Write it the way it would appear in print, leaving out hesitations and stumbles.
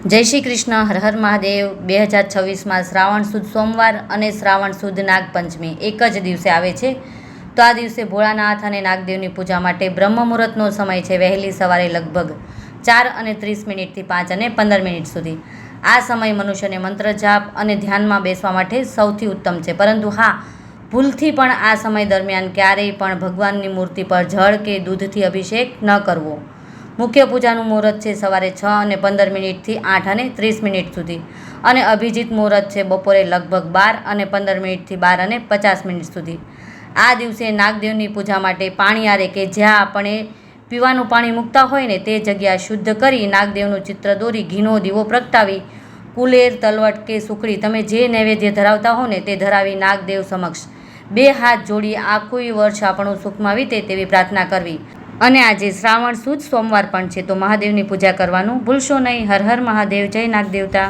જય શ્રી કૃષ્ણ. હર હર મહાદેવ. 2026માં શ્રાવણ સુદ સોમવાર અને શ્રાવણ સુદ નાગપંચમી એક જ દિવસે આવે છે. તો આ દિવસે ભોળાનાથ અને નાગદેવની પૂજા માટે બ્રહ્મ મુહૂર્તનો સમય છે વહેલી સવારે લગભગ 4:30 થી 5:15 સુધી. આ સમય મનુષ્યને મંત્ર જાપ અને ધ્યાનમાં બેસવા માટે સૌથી ઉત્તમ છે. પરંતુ હા, ભૂલથી પણ આ સમય દરમિયાન ક્યારેય પણ ભગવાનની મૂર્તિ પર જળ કે દૂધથી અભિષેક ન કરવો. મુખ્ય પૂજાનું મુહૂર્ત છે સવારે 6:15 થી 8:30 સુધી અને અભિજીત મુહૂર્ત છે બપોરે લગભગ 12:15 થી 12:50 સુધી. આ દિવસે નાગદેવની પૂજા માટે પાણીયારે કે જ્યાં આપણે પીવાનું પાણી મૂકતા હોય ને તે જગ્યા શુદ્ધ કરી નાગદેવનું ચિત્ર દોરી ઘીનો દીવો પ્રગટાવી કુલેર, તલવટ કે સુખડી તમે જે નૈવેદ્ય ધરાવતા હો ને તે ધરાવી નાગદેવ સમક્ષ 2 હાથ જોડી આખું વર્ષ આપણું સુખમાં વીતે તેવી પ્રાર્થના કરવી. અને આજે શ્રાવણ સુદ સોમવાર પણ છે તો મહાદેવની પૂજા કરવાનું ભૂલશો નહીં. હર હર મહાદેવ. જય નાગદેવતા.